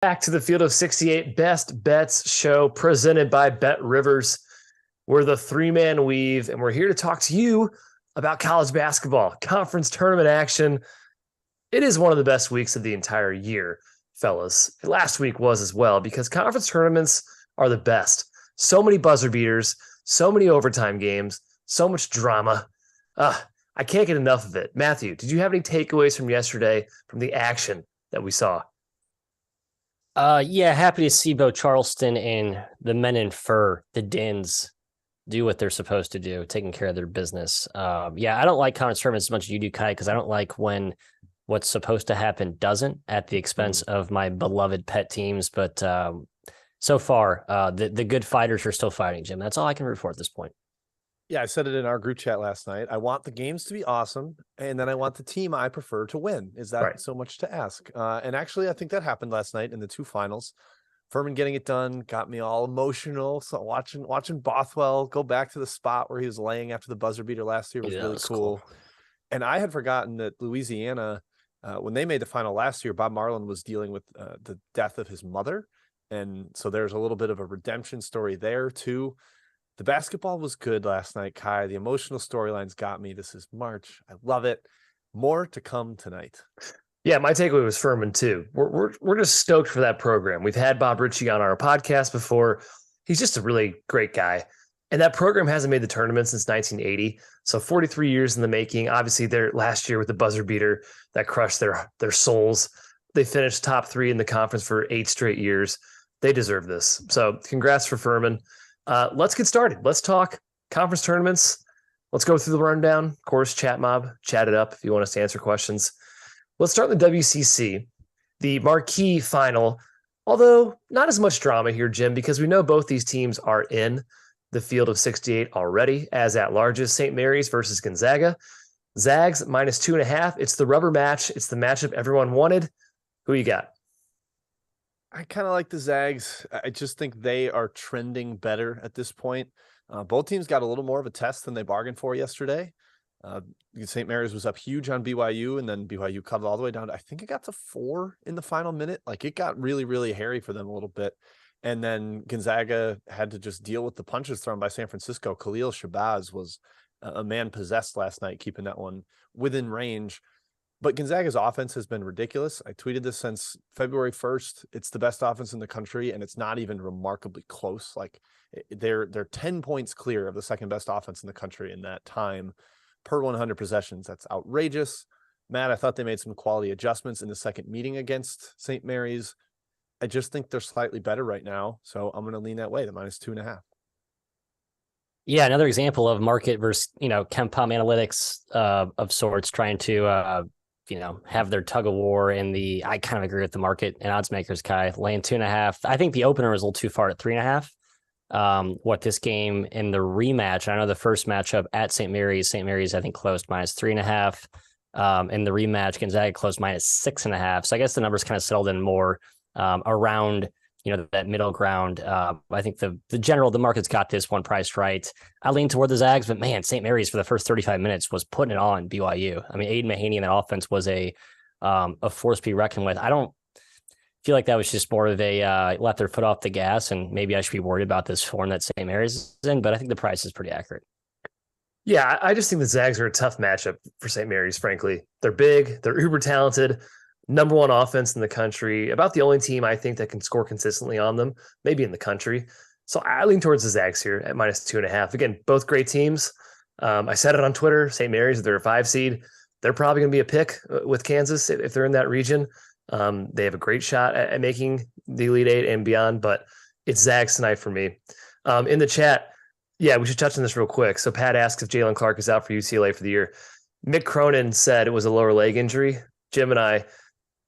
Back to the Field of 68 Best Bets show presented by BetRivers. We're the three-man weave, and we're here to talk to you about college basketball, conference tournament action. It is one of the best weeks of the entire year, fellas. Last week was as well, because conference tournaments are the best. So many buzzer beaters, so many overtime games, so much drama. I can't get enough of it. Matthew, did you have any takeaways from yesterday from the action that we saw? Yeah, happy to see both Charleston and the men in fur, the Dins, do what they're supposed to do, taking care of their business. Yeah, I don't like conference tournaments as much as you do, Kai, because I don't like when what's supposed to happen doesn't at the expense of my beloved pet teams. But so far, the good fighters are still fighting, Jim. That's all I can report at this point. Yeah, I said it in our group chat last night. I want the games to be awesome, and then I want the team I prefer to win. Is that so much to ask? And actually, I think that happened last night in the two finals. Furman getting it done got me all emotional. So watching Bothwell go back to the spot where he was laying after the buzzer beater last year was really cool. And I had forgotten that Louisiana, when they made the final last year, Bob Marlin was dealing with the death of his mother. And so there's a little bit of a redemption story there too. The basketball was good last night, Kai. The emotional storylines got me. This is March. I love it. More to come tonight. Yeah, my takeaway was Furman too. We're just stoked for that program. We've had Bob Ritchie on our podcast before. He's just a really great guy. And that program hasn't made the tournament since 1980. So 43 years in the making. Obviously, their last year with the buzzer beater that crushed their souls. They finished top 3 in the conference for 8 straight years. They deserve this. So congrats for Furman. Let's get started. Let's talk conference tournaments. Let's go through the rundown. Of course, chat mob, chat it up if you want us to answer questions. Let's start with the WCC, the marquee final, although not as much drama here, Jim, because we know both these teams are in the Field of 68 already as at-larges. St. Mary's versus Gonzaga. Zags minus 2.5. It's the rubber match. It's the matchup everyone wanted. Who you got? I kind of like the Zags. I just think they are trending better at this point. Both teams got a little more of a test than they bargained for yesterday. St. Mary's was up huge on BYU, and then BYU cut it all the way down to, I think it got to 4 in the final minute. Like, it got really, really hairy for them a little bit. And then Gonzaga had to just deal with the punches thrown by San Francisco. Khalil Shabazz was a man possessed last night, keeping that one within range. But Gonzaga's offense has been ridiculous. I tweeted this since February 1st. It's the best offense in the country, and it's not even remarkably close. Like, they're 10 points clear of the second best offense in the country in that time per 100 possessions. That's outrageous. Matt, I thought they made some quality adjustments in the second meeting against St. Mary's. I just think they're slightly better right now, so I'm going to lean that way, the minus 2.5. Yeah, another example of market versus, KenPom analytics of sorts, trying to have their tug of war in I kind of agree with the market and odds makers, Kai, laying 2.5. I think the opener was a little too far at 3.5. What this game in the rematch, I know the first matchup at St. Mary's, I think closed minus 3.5. In the rematch, Gonzaga closed minus 6.5. So I guess the numbers kind of settled in more around, that middle ground. I think the market's got this one priced right. I lean toward the Zags, but man, St. Mary's for the first 35 minutes was putting it on BYU. I mean, Aiden Mahaney in that offense was a force to be reckoned with. I don't feel like that was just more of a let their foot off the gas, and maybe I should be worried about this form that St. Mary's is in, but I think the price is pretty accurate. Yeah, I just think the Zags are a tough matchup for St. Mary's, frankly. They're big, they're uber talented, number 1 offense in the country, about the only team I think that can score consistently on them, maybe in the country. So I lean towards the Zags here at minus 2.5. Again, both great teams. I said it on Twitter, St. Mary's, if they're a 5 seed, they're probably going to be a pick with Kansas if they're in that region. They have a great shot at making the Elite 8 and beyond, but it's Zags tonight for me. In the chat, yeah, we should touch on this real quick. So Pat asks if Jalen Clark is out for UCLA for the year. Mick Cronin said it was a lower leg injury. Jim and I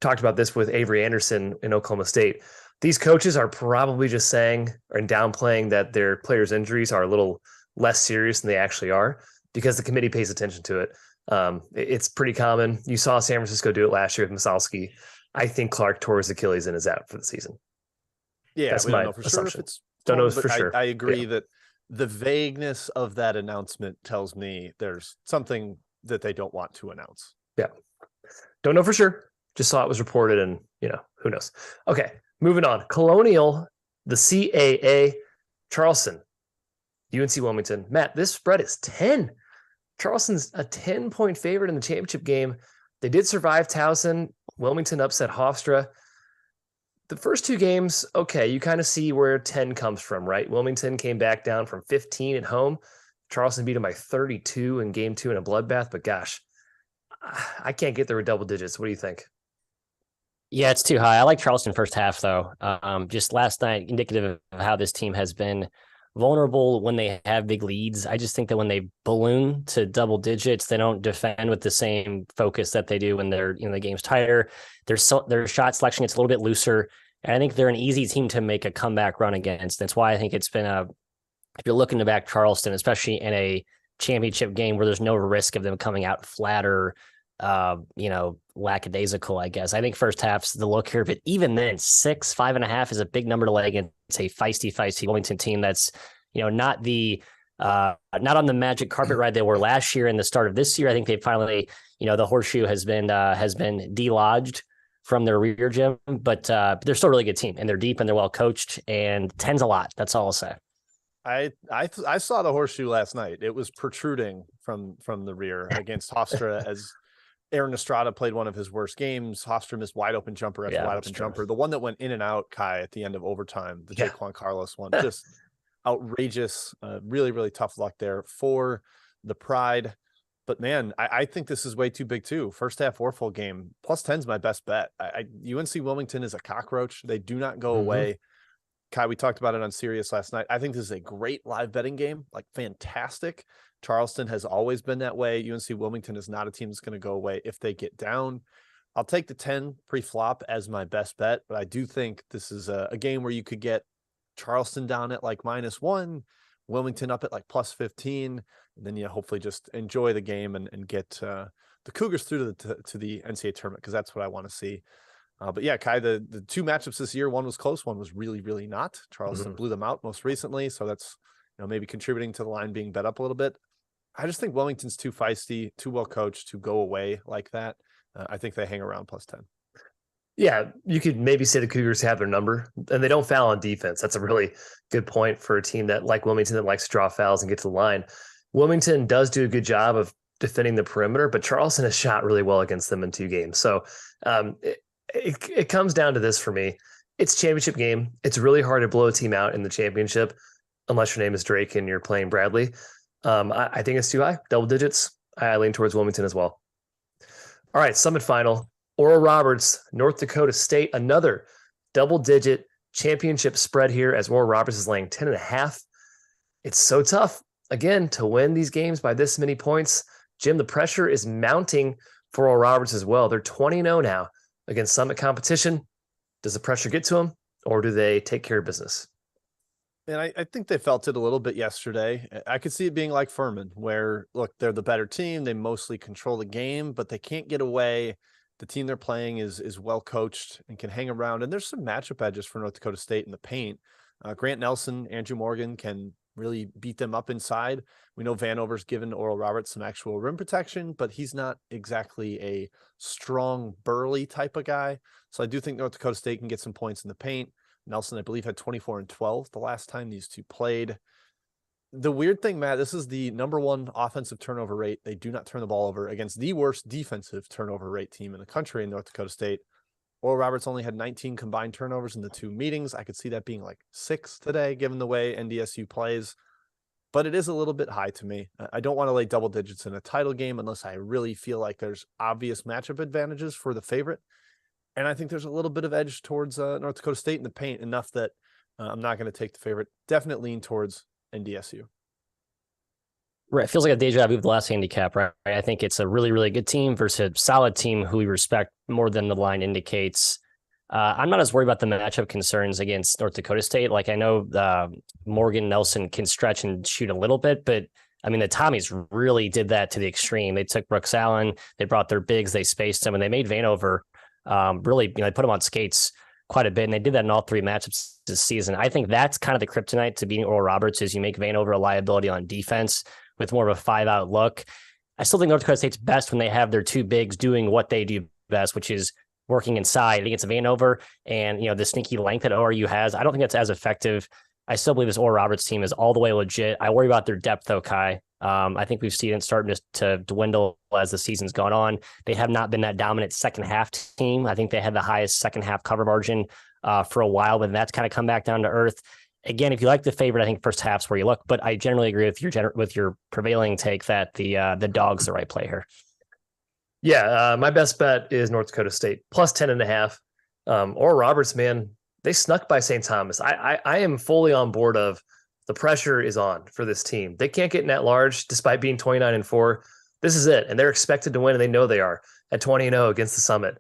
talked about this with Avery Anderson in Oklahoma State. These coaches are probably just saying and downplaying that their players' injuries are a little less serious than they actually are because the committee pays attention to it. It's pretty common. You saw San Francisco do it last year with Masalski. I think Clark tore his Achilles and is out for the season. Yeah, that's my assumption. Don't know for sure. I agree that the vagueness of that announcement tells me there's something that they don't want to announce. Yeah. Don't know for sure. Just saw it was reported and, who knows. Okay. Moving on. Colonial, the CAA, Charleston, UNC Wilmington. Matt, this spread is 10. Charleston's a 10-point favorite in the championship game. They did survive Towson. Wilmington upset Hofstra. The first two games, okay, you kind of see where 10 comes from, right? Wilmington came back down from 15 at home. Charleston beat them by 32 in game 2 in a bloodbath, but gosh, I can't get there with double digits. What do you think? Yeah, it's too high. I like Charleston first half, though. Just last night, indicative of how this team has been vulnerable when they have big leads. I just think that when they balloon to double digits, they don't defend with the same focus that they do when they're, the game's tighter. Their shot selection gets a little bit looser. And I think they're an easy team to make a comeback run against. That's why I think it's been if you're looking to back Charleston, especially in a championship game where there's no risk of them coming out flat or, lackadaisical, I guess. I think first half's the look here, but even then 5.5 is a big number to lay against a feisty Wilmington team that's, not on the magic carpet ride they were last year and the start of this year. I think they finally, the horseshoe has been delodged from their rear gym, but they're still a really good team and they're deep and they're well coached, and 10's a lot. That's all I'll say. I saw the horseshoe last night. It was protruding from the rear against Hofstra as Aaron Estrada played one of his worst games. Hofstra missed wide open jumper after wide open jumper. The one that went in and out, Kai, at the end of overtime, the Jake Juan Carlos one, just outrageous. Really, really tough luck there for the Pride. But man, I think this is way too big too. First half or full game. Plus 10's my best bet. UNC Wilmington is a cockroach. They do not go away. Kai, we talked about it on Sirius last night. I think this is a great live betting game, like fantastic. Charleston has always been that way. UNC Wilmington is not a team that's going to go away if they get down. I'll take the 10 pre-flop as my best bet, but I do think this is a game where you could get Charleston down at like -1, Wilmington up at like +15, and then hopefully just enjoy the game and get the Cougars through to the NCAA tournament, because that's what I want to see. But yeah, Kai, the two matchups this year, one was close, one was really, really not. Charleston blew them out most recently, so that's maybe contributing to the line being bet up a little bit. I just think Wilmington's too feisty, too well coached to go away like that. I think they hang around +10. Yeah, you could maybe say the Cougars have their number, and they don't foul on defense. That's a really good point for a team that, like Wilmington, that likes to draw fouls and get to the line. Wilmington does do a good job of defending the perimeter, but Charleston has shot really well against them in 2 games. So it comes down to this for me. It's a championship game. It's really hard to blow a team out in the championship unless your name is Drake and you're playing Bradley. I think it's too high, double digits. I lean towards Wilmington as well. All right, Summit Final. Oral Roberts, North Dakota State, another double-digit championship spread here as Oral Roberts is laying 10.5. It's so tough, again, to win these games by this many points. Jim, the pressure is mounting for Oral Roberts as well. They're 20-0 now against Summit competition. Does the pressure get to them, or do they take care of business? And I think they felt it a little bit yesterday. I could see it being like Furman, where, look, they're the better team. They mostly control the game, but they can't get away. The team they're playing is well coached and can hang around. And there's some matchup edges for North Dakota State in the paint. Grant Nelson, Andrew Morgan can really beat them up inside. We know Vanover's given Oral Roberts some actual rim protection, but he's not exactly a strong, burly type of guy. So I do think North Dakota State can get some points in the paint. Nelson, I believe, had 24 and 12 the last time these two played. The weird thing, Matt, this is the #1 offensive turnover rate. They do not turn the ball over against the worst defensive turnover rate team in the country in North Dakota State. Oral Roberts only had 19 combined turnovers in the 2 meetings. I could see that being like 6 today, given the way NDSU plays. But it is a little bit high to me. I don't want to lay double digits in a title game unless I really feel like there's obvious matchup advantages for the favorite. And I think there's a little bit of edge towards North Dakota State in the paint, enough that I'm not going to take the favorite. Definitely lean towards NDSU. Right. It feels like a deja vu of the last handicap, right? I think it's a really, really good team versus a solid team who we respect more than the line indicates. I'm not as worried about the matchup concerns against North Dakota State. Like, I know Morgan Nelson can stretch and shoot a little bit, but I mean, the Tommies really did that to the extreme. They took Brooks Allen, they brought their bigs, they spaced them, and they made Vanover really, they put him on skates quite a bit, and they did that in all 3 matchups this season. I think that's kind of the kryptonite to beating Oral Roberts, is you make Vanover a liability on defense with more of a 5-out look. I still think North Dakota State's best when they have their 2 bigs doing what they do best, which is working inside against Vanover and, the sneaky length that ORU has. I don't think that's as effective. I still believe this Oral Roberts team is all the way legit. I worry about their depth, though, Kai. I think we've seen it starting to dwindle as the season's gone on. They have not been that dominant second half team. I think they had the highest second half cover margin for a while, but that's kind of come back down to earth. Again, if you like the favorite, I think first half's where you look, but I generally agree with your prevailing take that the dog's the right play here. Yeah, my best bet is North Dakota State plus 10.5. Or Roberts, man, they snuck by St. Thomas. I am fully on board of the pressure is on for this team. They can't get net large despite being 29-4. This is it, and they're expected to win, and they know they are at 20-0 against the Summit.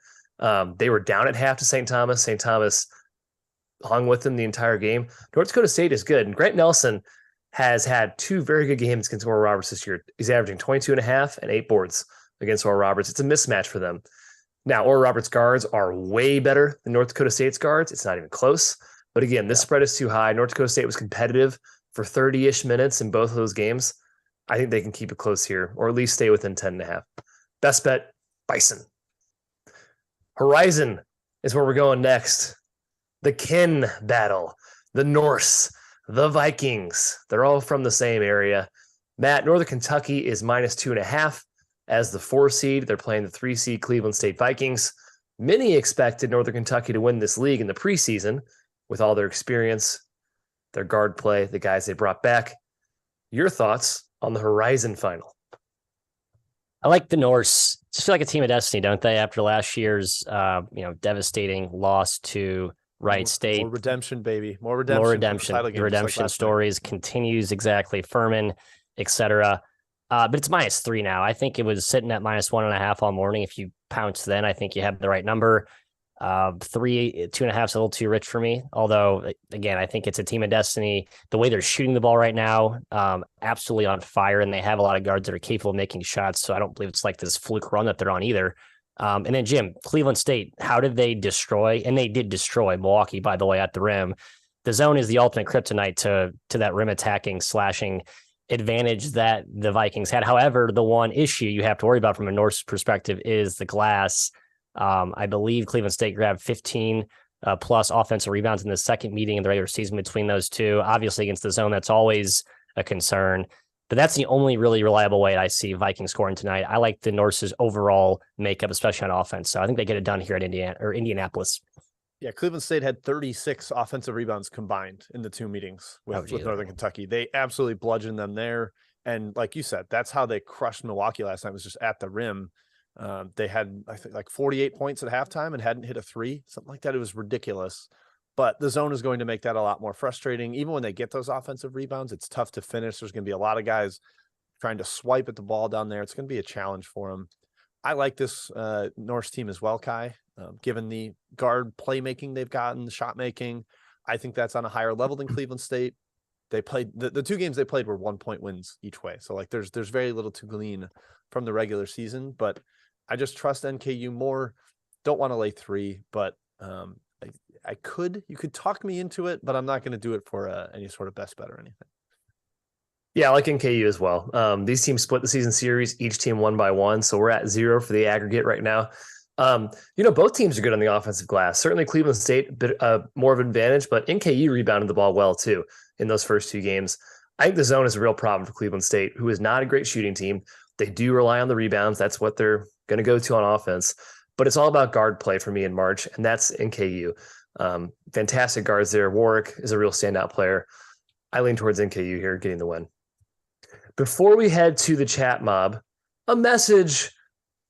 They were down at half to St. Thomas. St. Thomas hung with them the entire game. North Dakota State is good, and Grant Nelson has had 2 very good games against Oral Roberts this year. He's averaging 22.5 and 8 boards against Oral Roberts. It's a mismatch for them. Now, Oral Roberts guards are way better than North Dakota State's guards. It's not even close. But again, this spread is too high. North Dakota State was competitive for 30-ish minutes in both of those games. I think they can keep it close here, or at least stay within 10.5. Best bet, Bison. Horizon is where we're going next. The kin battle, the Norse, the Vikings. They're all from the same area. Matt, Northern Kentucky is minus 2.5 as the 4 seed. They're playing the 3 seed Cleveland State Vikings. Many expected Northern Kentucky to win this league in the preseason with all their experience, their guard play, the guys they brought back. Your thoughts on the Horizon final? I like the Norse. Just feel like a team of destiny, don't they? After last year's, devastating loss to Wright State. More redemption, baby. More redemption. More redemption. The redemption stories continues exactly. Furman, etc. But it's -3 now. I think it was sitting at -1.5 all morning. If you pounce then, I think you have the right number. 2.5 is a little too rich for me. Although, again, I think it's a team of destiny. The way they're shooting the ball right now, absolutely on fire, and they have a lot of guards that are capable of making shots. So I don't believe it's like this fluke run that they're on either. And then, Jim, Cleveland State, how did they destroy? And they did destroy Milwaukee, by the way, at the rim. The zone is the ultimate kryptonite to that rim attacking, slashing advantage that the Vikings had. However, the one issue you have to worry about from a Norse perspective is the glass. I believe Cleveland State grabbed 15 plus offensive rebounds in the second meeting in the regular season between those two. Obviously, against the zone, that's always a concern. But that's the only really reliable way I see Vikings scoring tonight. I like the Norse's overall makeup, especially on offense. So I think they get it done here at Indianapolis. Yeah, Cleveland State had 36 offensive rebounds combined in the 2 meetings with Northern Kentucky. They absolutely bludgeoned them there. And like you said, that's how they crushed Milwaukee last night, was just at the rim. They had, I think, like 48 points at halftime and hadn't hit a 3, something like that. It was ridiculous. But the zone is going to make that a lot more frustrating. Even when they get those offensive rebounds, it's tough to finish. There's going to be a lot of guys trying to swipe at the ball down there. It's going to be a challenge for them. I like this Norse team as well, Kai, given the guard playmaking they've gotten, the shot making. I think that's on a higher level than Cleveland State. They played the 2 games they played were 1-point wins each way. So like there's very little to glean from the regular season, but I just trust NKU more. Don't want to lay 3, but you could talk me into it, but I'm not going to do it for any sort of best bet or anything. Yeah, I like NKU as well. These teams split the season series, each team 1 by 1. So we're at 0 for the aggregate right now. Both teams are good on the offensive glass. Certainly Cleveland State, a bit more of an advantage, but NKU rebounded the ball well too in those first 2 games. I think the zone is a real problem for Cleveland State, who is not a great shooting team. They do rely on the rebounds. That's what they're going to go to on offense. But it's all about guard play for me in March, and that's NKU. Fantastic guards there. Warwick is a real standout player. I lean towards NKU here, getting the win. Before we head to the chat mob, a message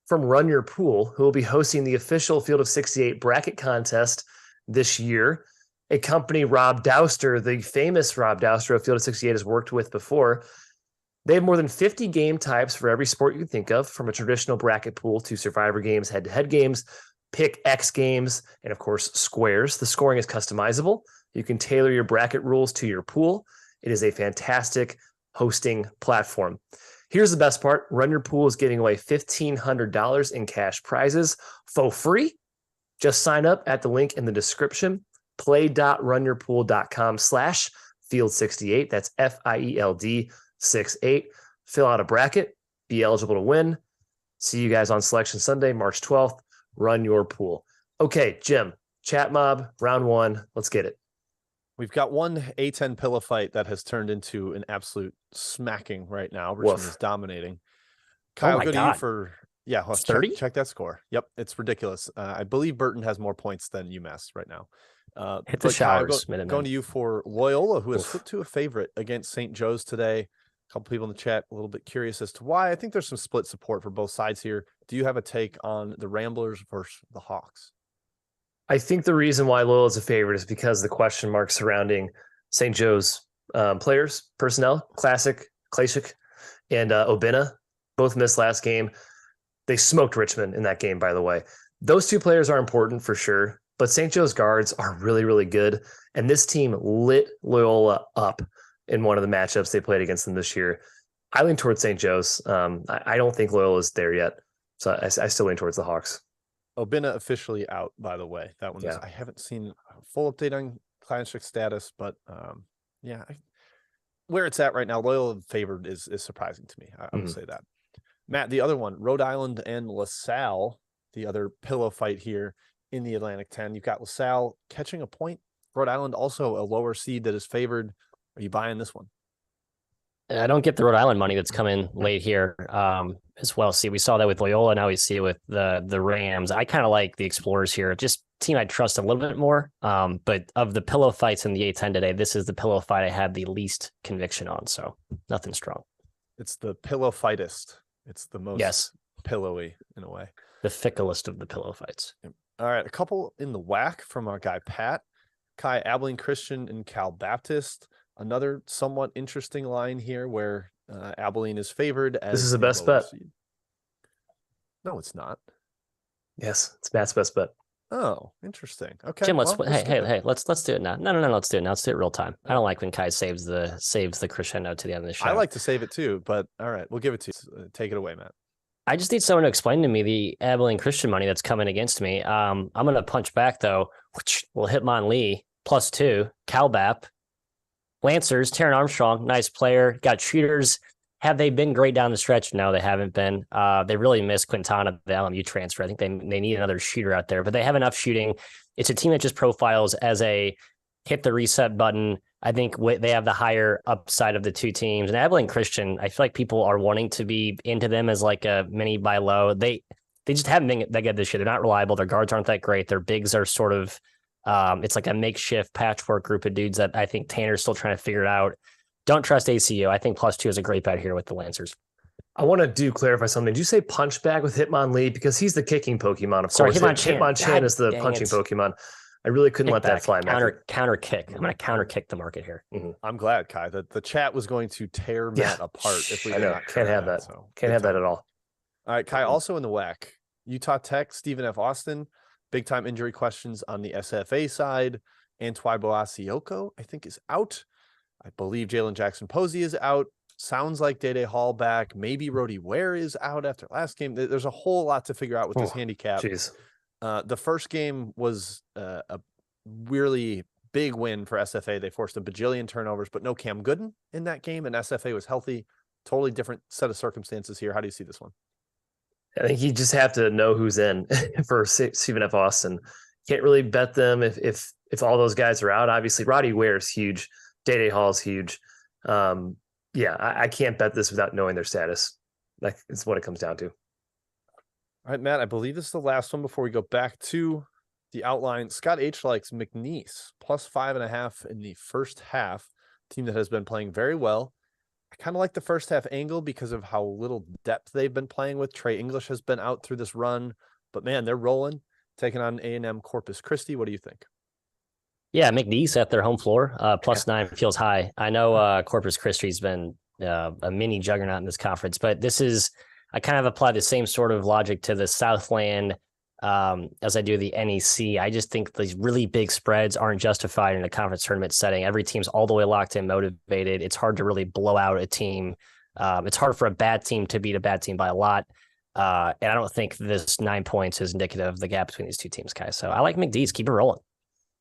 from Run Your Pool, who will be hosting the official Field of 68 bracket contest this year. A company Rob Douster, the famous Rob Douster of Field of 68, has worked with before. They have more than 50 game types for every sport you can think of, from a traditional bracket pool to Survivor games, head-to-head games, pick X games, and of course, squares. The scoring is customizable. You can tailor your bracket rules to your pool. It is a fantastic hosting platform. Here's the best part. Run Your Pool is giving away $1,500 in cash prizes for free. Just sign up at the link in the description, play.runyourpool.com/field68. That's FIELD 68. Fill out a bracket, be eligible to win. See you guys on Selection Sunday, March 12th. Run Your Pool. Okay, Jim, chat mob, round one. Let's get it. We've got one A10 pillow fight that has turned into an absolute smacking right now. Richmond is dominating. Kyle, go to you for well, it's 30. Check that score. Yep, it's ridiculous. I believe Burton has more points than UMass right now. Hit the showers. Kyle, going to you for Loyola, who has flipped to a favorite against St. Joe's today. A couple people in the chat a little bit curious as to why. I think there's some split support for both sides here. Do you have a take on the Ramblers versus the Hawks? I think the reason why Loyola is a favorite is because the question marks surrounding St. Joe's players, personnel, Klasic, and Obina. Both missed last game. They smoked Richmond in that game, by the way. Those two players are important for sure, but St. Joe's guards are really, really good. And this team lit Loyola up in one of the matchups they played against them this year. I lean towards St. Joe's. I don't think Loyola is there yet. So I still lean towards the Hawks. Obina officially out, by the way. That one, I haven't seen a full update on Klasic status, but where it's at right now, Loyola favored is surprising to me. I would say that. Matt, the other one, Rhode Island and LaSalle, the other pillow fight here in the Atlantic 10. You've got LaSalle catching a point. Rhode Island also a lower seed that is favored. Are you buying this one? I don't get the Rhode Island money that's coming late here as well. See, we saw that with Loyola. Now we see it with the Rams. I kind of like the Explorers here. Just team I trust a little bit more. But of the pillow fights in the A10 today, this is the pillow fight I had the least conviction on. So nothing strong. It's the pillow fightist. It's the most pillowy in a way. The ficklest of the pillow fights. All right. A couple in the WAC from our guy, Pat. Kai, Abilene Christian and Cal Baptist. Another somewhat interesting line here where Abilene is favored. As this is the best bet. Seed. No, it's not. Yes, it's Matt's best bet. Oh, interesting. Okay, Jim, let's do it now. No, let's do it now. Let's do it real time. I don't like when Kai saves the crescendo to the end of the show. I like to save it too, but all right, we'll give it to you. Take it away, Matt. I just need someone to explain to me the Abilene Christian money that's coming against me. I'm going to punch back though. We'll Hitmon Lee +2, Cal Bap, Lancers, Taron Armstrong, nice player. Got shooters. Have they been great down the stretch? No, they haven't been. They really missed Quintana, the LMU transfer. I think they need another shooter out there, but they have enough shooting. It's a team that just profiles as a hit the reset button. I think they have the higher upside of the two teams. And Abilene Christian, I feel like people are wanting to be into them as like a mini buy low. They just haven't been that good this year. They're not reliable. Their guards aren't that great. Their bigs are sort of, it's like a makeshift patchwork group of dudes that I think Tanner's still trying to figure it out. Don't trust ACU. I think +2 is a great bet here with the Lancers. I want to clarify something. Did you say punch back with Hitmon Lee? Because he's the kicking Pokemon, of course. Hitmon Chan is the punching Pokemon. I really couldn't let that fly. Counter kick. I'm going to counter kick the market here. Mm-hmm. I'm glad, Kai, that the chat was going to tear Matt apart. If we can't have that. So can't have that at all. All right, Kai, also in the WAC, Utah Tech, Stephen F. Austin, big time injury questions on the SFA side. Antwai Boasioko, I think, is out. I believe Jalen Jackson Posey is out. Sounds like Day Hall back. Maybe Rhodey Ware is out after last game. There's a whole lot to figure out with this handicap. Jeez. The first game was a really big win for SFA. They forced a bajillion turnovers, but no Cam Gooden in that game, and SFA was healthy. Totally different set of circumstances here. How do you see this one? I think you just have to know who's in for Stephen F. Austin. Can't really bet them if all those guys are out. Obviously, Roddy Ware is huge. Day Hall is huge. I can't bet this without knowing their status. That's what it comes down to. All right, Matt, I believe this is the last one before we go back to the outline. Scott H likes McNeese +5.5 in the first half. Team that has been playing very well. I kind of like the first half angle because of how little depth they've been playing with. Trey English has been out through this run, but man, they're rolling, taking on A&M Corpus Christi. What do you think? Yeah, McNeese at their home floor, +9 feels high. I know Corpus Christi's been a mini juggernaut in this conference, but I kind of apply the same sort of logic to the Southland as I do the NEC. I just think these really big spreads aren't justified in a conference tournament setting. Every team's all the way locked in, motivated. It's hard to really blow out a team. It's hard for a bad team to beat a bad team by a lot. And I don't think this 9 points is indicative of the gap between these two teams, guys. So I like McNeese. Keep it rolling.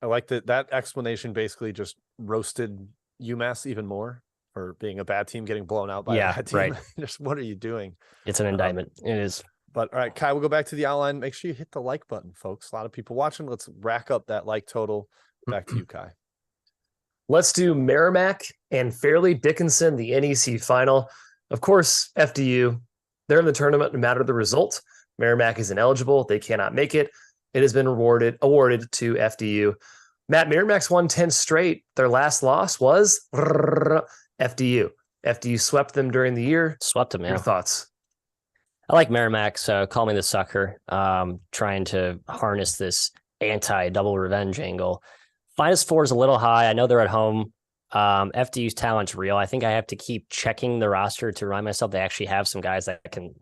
I like that explanation basically just roasted UMass even more for being a bad team, getting blown out by a bad team. Right. Just what are you doing? It's an indictment. It is. But all right, Kai, we'll go back to the outline. Make sure you hit the like button, folks. A lot of people watching. Let's rack up that like total. Back to you, Kai. Let's do Merrimack and Fairleigh Dickinson, the NEC Final. Of course, FDU, they're in the tournament no matter the result. Merrimack is ineligible. They cannot make it. It has been awarded to FDU. Matt, Merrimack's won 10 straight. Their last loss was FDU. FDU swept them during the year. Swept them, man. Your thoughts? I like Merrimack, so call me the sucker. Trying to harness this anti-double revenge angle. -4 is a little high. I know they're at home. FDU's talent's real. I think I have to keep checking the roster to remind myself they actually have some guys that can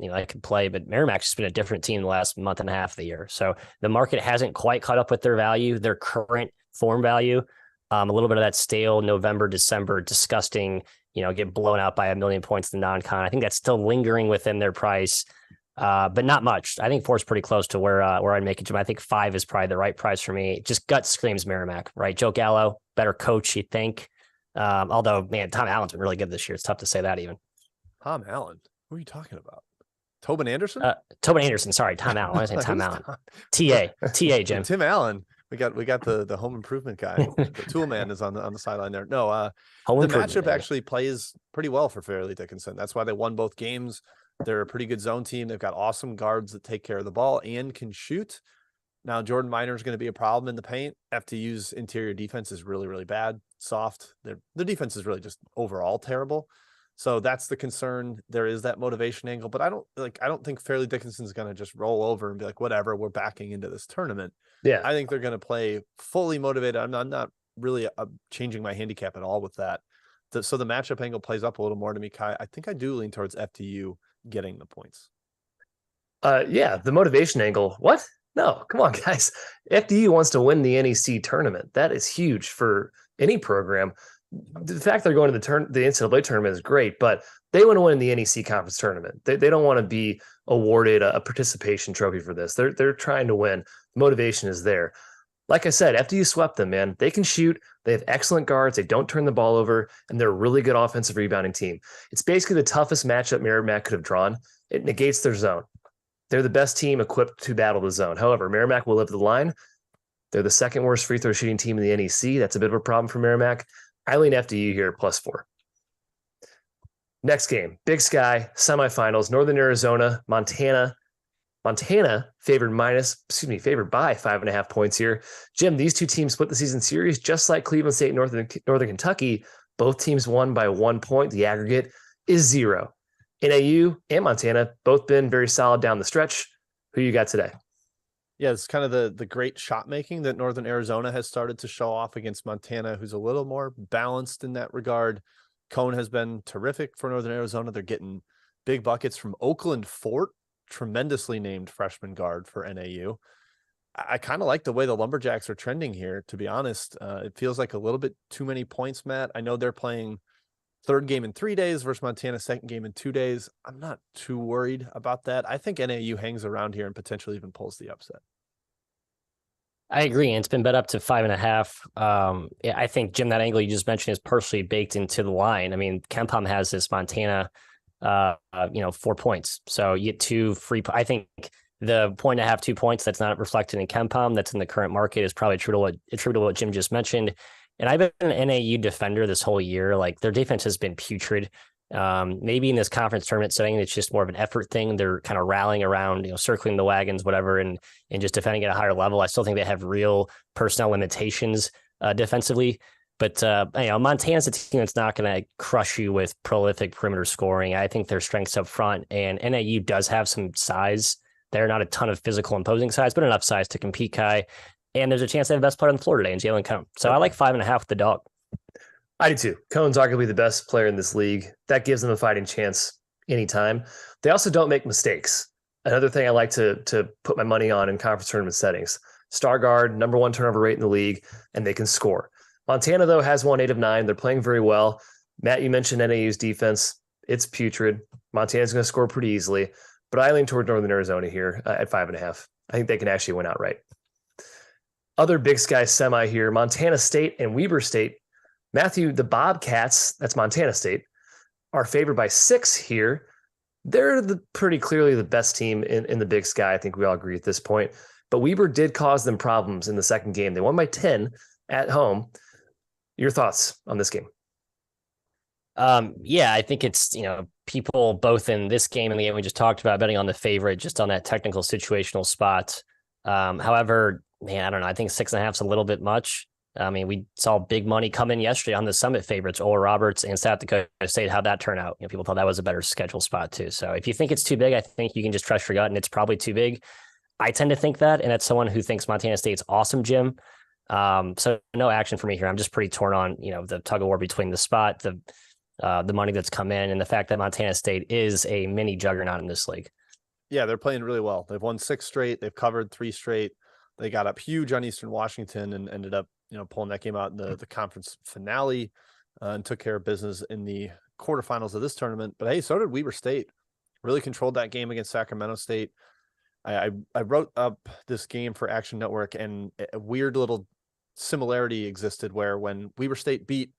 play. But Merrimack's just been a different team the last month and a half of the year. So the market hasn't quite caught up with their value, their current form value. A little bit of that stale November, December, disgusting, get blown out by 1 million points in the non-con. I think that's still lingering within their price, but not much. I think 4 is pretty close to where I'd make it to. I think 5 is probably the right price for me. Just gut screams Merrimack, right? Joe Gallo, better coach, you think. Although, man, Tom Allen's been really good this year. It's tough to say that even. Tom Allen? Who are you talking about? Tobin Anderson? Tobin Anderson. Sorry, Tom Allen. I was saying Tom Allen. TA, Jim. Tim Allen. We got the home improvement guy. The tool man is on the sideline there. No, the matchup actually plays pretty well for Fairleigh Dickinson. That's why they won both games. They're a pretty good zone team. They've got awesome guards that take care of the ball and can shoot. Now, Jordan Minor is going to be a problem in the paint. FDU's interior defense is really, really bad, soft. Their defense is really just overall terrible. So that's the concern. There is that motivation angle, but I don't think Fairleigh Dickinson's going to just roll over and be like, whatever, we're backing into this tournament. Yeah, I think they're going to play fully motivated. I'm not really changing my handicap at all with that. So the matchup angle plays up a little more to me, Kai. I think I do lean towards FDU getting the points. Yeah, the motivation angle. What? No, come on, guys. FDU wants to win the NEC tournament. That is huge for any program. The fact they're going to the NCAA tournament is great, but they want to win the NEC conference tournament. They don't want to be awarded a participation trophy for this. They're trying to win. Motivation is there. Like I said, FDU swept them, man. They can shoot. They have excellent guards. They don't turn the ball over, and they're a really good offensive rebounding team. It's basically the toughest matchup Merrimack could have drawn. It negates their zone. They're the best team equipped to battle the zone. However, Merrimack will live the line. They're the second worst free throw shooting team in the NEC. That's a bit of a problem for Merrimack. I lean FDU here +4. Next game, Big Sky semifinals, Northern Arizona, Montana. Montana favored by 5.5 points here. Jim, these two teams split the season series just like Cleveland State and Northern Kentucky. Both teams won by 1 point. The aggregate is 0. NAU and Montana both been very solid down the stretch. Who you got today? Yeah, it's kind of the great shot making that Northern Arizona has started to show off against Montana, who's a little more balanced in that regard. Cone has been terrific for Northern Arizona. They're getting big buckets from Oakland Fort, tremendously named freshman guard for NAU. I kind of like the way the Lumberjacks are trending here, to be honest. It feels like a little bit too many points, Matt. I know they're playing third game in 3 days versus Montana, second game in 2 days. I'm not too worried about that. I think NAU hangs around here and potentially even pulls the upset. I agree. And it's been bet up to 5.5. I think, Jim, that angle you just mentioned is partially baked into the line. I mean, KenPom has this Montana, 4 points. So you get 2 free. I think the 1.5, 2 points that's not reflected in KenPom that's in the current market is probably attributable to what Jim just mentioned. And I've been an NAU defender this whole year. Like, their defense has been putrid. Maybe in this conference tournament setting, it's just more of an effort thing. They're kind of rallying around, circling the wagons, whatever, and just defending at a higher level. I still think they have real personnel limitations defensively. But Montana's a team that's not going to crush you with prolific perimeter scoring. I think their strengths up front, and NAU does have some size. They're not a ton of physical imposing size, but enough size to compete, Kai. And there's a chance they have the best player on the floor today in Jalen Cone. So I like 5.5 with the dog. I do too. Cone's arguably the best player in this league. That gives them a fighting chance anytime. They also don't make mistakes. Another thing I like to put my money on in conference tournament settings. Star guard, number 1 turnover rate in the league, and they can score. Montana, though, has won 8 of 9. They're playing very well. Matt, you mentioned NAU's defense. It's putrid. Montana's going to score pretty easily, but I lean toward Northern Arizona here at 5.5. I think they can actually win outright. Other Big Sky semi here, Montana State and Weber State. Matthew, the Bobcats, that's Montana State, are favored by 6 here. They're pretty clearly the best team in the Big Sky. I think we all agree at this point. But Weber did cause them problems in the second game. They won by 10 at home. Your thoughts on this game? Yeah, I think it's, people both in this game and the game we just talked about betting on the favorite just on that technical situational spot. However, man, I don't know. I think 6.5 is a little bit much. I mean, we saw big money come in yesterday on the Summit favorites, Oral Roberts and South Dakota State. How'd that turn out? People thought that was a better schedule spot too. So if you think it's too big, I think you can just trust your gut and it's probably too big. I tend to think that, and that's someone who thinks Montana State's awesome, Jim. So no action for me here. I'm just pretty torn on, the tug of war between the spot, the money that's come in, and the fact that Montana State is a mini juggernaut in this league. Yeah, they're playing really well. They've won 6 straight. They've covered 3 straight. They got up huge on Eastern Washington and ended up, pulling that game out in the conference finale and took care of business in the quarterfinals of this tournament. But hey, so did Weber State. Really controlled that game against Sacramento State. I wrote up this game for Action Network, and a weird little similarity existed where when Weber State beat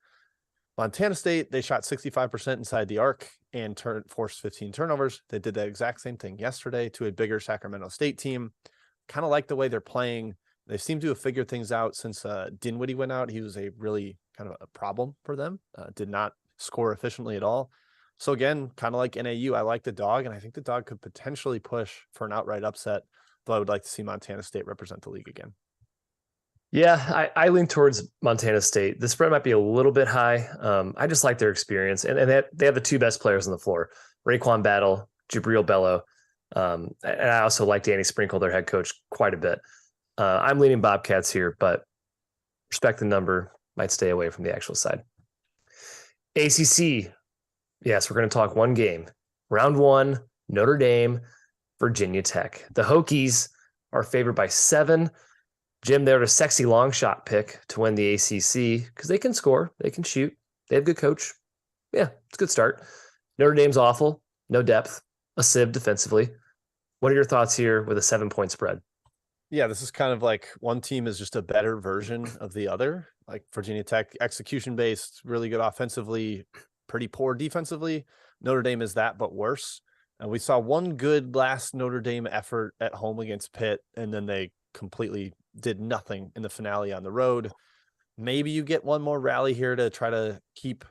Montana State, they shot 65% inside the arc and forced 15 turnovers. They did that exact same thing yesterday to a bigger Sacramento State team. Kind of like the way they're playing. They seem to have figured things out since Dinwiddie went out. He was a really kind of a problem for them. Did not score efficiently at all. So again, kind of like NAU, I like the dog, and I think the dog could potentially push for an outright upset, though I would like to see Montana State represent the league again. Yeah, I lean towards Montana State. The spread might be a little bit high. I just like their experience. And they have the 2 best players on the floor, Raekwon Battle, Jabril Bello. And I also like Danny Sprinkle, their head coach, quite a bit. I'm leaning Bobcats here, but respect the number, might stay away from the actual side. ACC. Yes, we're going to talk one game. Round 1, Notre Dame, Virginia Tech. The Hokies are favored by 7. Jim, they're a sexy long shot pick to win the ACC because they can score, they can shoot, they have a good coach. Yeah, it's a good start. Notre Dame's awful, no depth, a sieve defensively. What are your thoughts here with a 7-point spread? Yeah, this is kind of like one team is just a better version of the other. Like Virginia Tech, execution based, really good offensively, pretty poor defensively. Notre Dame is that, but worse. And we saw one good last Notre Dame effort at home against Pitt, and then they completely did nothing in the finale on the road. Maybe you get one more rally here to try to keep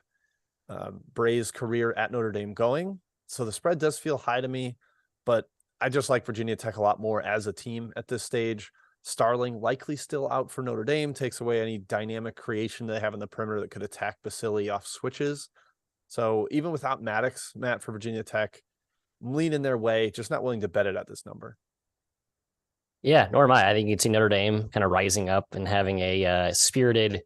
Bray's career at Notre Dame going. So the spread does feel high to me, but I just like Virginia Tech a lot more as a team at this stage. Starling likely still out for Notre Dame, takes away any dynamic creation they have in the perimeter that could attack Basili off switches. So even without Maddox, Matt, for Virginia Tech, I'm leaning their way, just not willing to bet it at this number. Yeah, nor am I. I think you'd see Notre Dame kind of rising up and having a spirited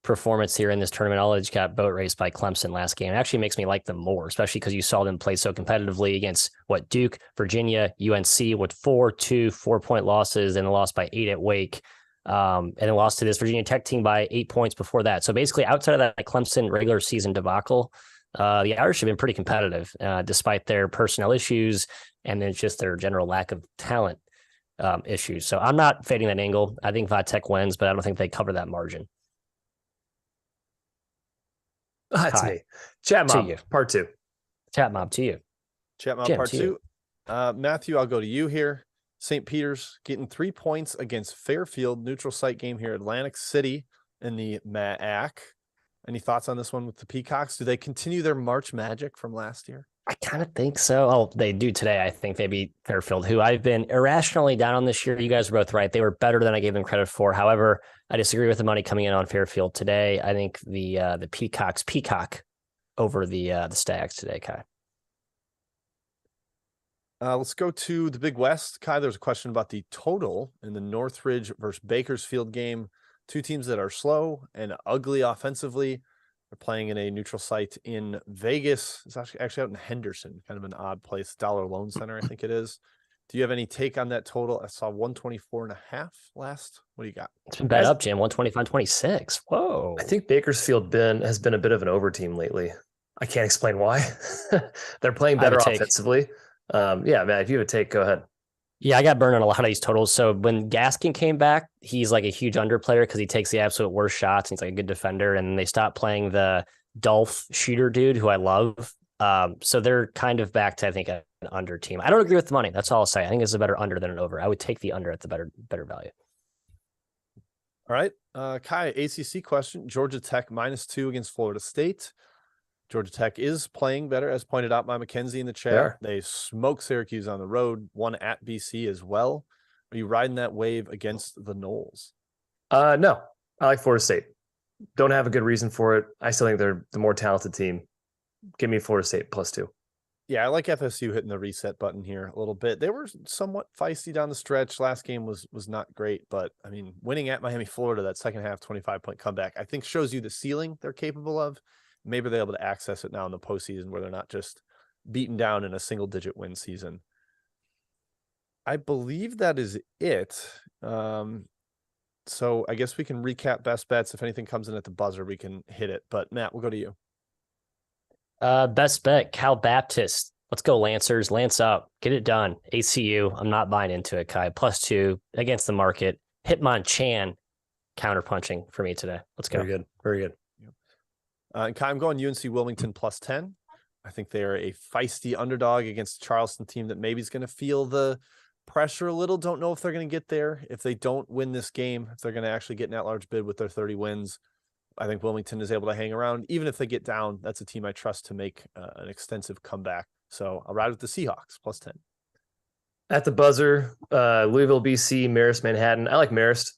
performance here in this tournament. Although they got boat raced by Clemson last game. It actually makes me like them more, especially because you saw them play so competitively against Duke, Virginia, UNC with 4-2 4-point losses and a loss by 8 at Wake. And then lost to this Virginia Tech team by 8 points before that. So basically outside of that Clemson regular season debacle, the Irish have been pretty competitive despite their personnel issues and then just their general lack of talent issues. So I'm not fading that angle. I think Tech wins, but I don't think they cover that margin. That's me. Chat Mob, part 2. Chat Mob to you. Chat Mob, part 2. Matthew, I'll go to you here. St. Peter's getting 3 points against Fairfield, neutral site game here, Atlantic City in the MAAC. Any thoughts on this one with the Peacocks? Do they continue their March magic from last year? I kind of think so. Oh, they do today. I think they beat Fairfield, who I've been irrationally down on this year. You guys are both right. They were better than I gave them credit for. However, I disagree with the money coming in on Fairfield today. I think the Peacocks peacock over the Stags today, Kai. Let's go to the Big West. Kai, there's a question about the total in the Northridge versus Bakersfield game. 2 teams that are slow and ugly offensively. They're playing in a neutral site in Vegas. It's actually out in Henderson, kind of an odd place. Dollar Loan Center, I think it is. Do you have any take on that total? I saw 124.5 last. What do you got? It's been bet up, Jim. 125-26. Whoa. I think Bakersfield has been a bit of an over team lately. I can't explain why. They're playing better offensively. Yeah, man, if you have a take, go ahead. Yeah, I got burned on a lot of these totals. So when Gaskin came back, he's like a huge underplayer because he takes the absolute worst shots. And he's like a good defender. And they stopped playing the Dolph shooter dude, who I love. So they're kind of back to, I think, an under team. I don't agree with the money. That's all I'll say. I think it's a better under than an over. I would take the under at the better value. All right. Kai, ACC question. Georgia Tech -2 against Florida State. Georgia Tech is playing better, as pointed out by Mackenzie in the chat. They smoked Syracuse on the road, won at BC as well. Are you riding that wave against the Noles? No, I like Florida State. Don't have a good reason for it. I still think they're the more talented team. Give me Florida State +2. Yeah, I like FSU hitting the reset button here a little bit. They were somewhat feisty down the stretch. Last game was not great, but I mean, winning at Miami, Florida, that second half 25-point comeback, I think shows you the ceiling they're capable of. Maybe they're able to access it now in the postseason where they're not just beaten down in a single-digit win season. I believe that is it. So I guess we can recap best bets. If anything comes in at the buzzer, we can hit it. But Matt, we'll go to you. Best bet, Cal Baptist. Let's go, Lancers. Lance up. Get it done. ACU. I'm not buying into it, Kai. +2 against the market. Hitmon Chan counterpunching for me today. Let's go. Very good. Very good. And Kai, I'm going UNC Wilmington +10. I think they are a feisty underdog against a Charleston team that maybe is going to feel the pressure a little. Don't know if they're going to get there. If they don't win this game, if they're going to actually get an at-large bid with their 30 wins, I think Wilmington is able to hang around. Even if they get down, that's a team I trust to make an extensive comeback. So I'll ride with the Seahawks +10. At the buzzer, Louisville, BC, Marist, Manhattan. I like Marist.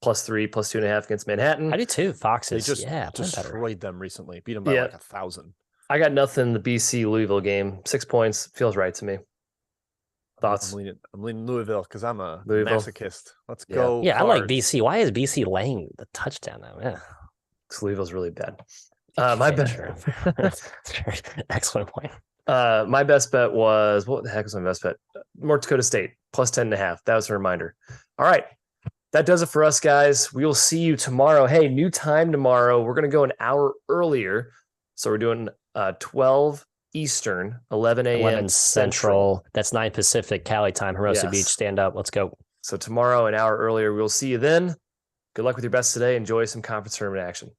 +3, +2.5 against Manhattan. I do too. Foxes. They just destroyed them recently. Beat them by like 1,000. I got nothing. The BC Louisville game, 6 points. Feels right to me. Thoughts? I'm leaning Louisville because I'm a masochist. Let's go. Yeah, Cards. I like BC. Why is BC laying the touchdown now? Yeah, because Louisville's really bad. My best. Excellent point. My best bet was, what the heck was my best bet? North Dakota State +10.5. That was a reminder. All right. That does it for us, guys. We will see you tomorrow. Hey, new time tomorrow. We're going to go an hour earlier. So we're doing 12 Eastern, 11 a.m. 11 Central. That's 9 Pacific, Cali time, Hermosa Beach. Stand up. Let's go. So tomorrow, an hour earlier. We'll see you then. Good luck with your bets today. Enjoy some conference tournament action.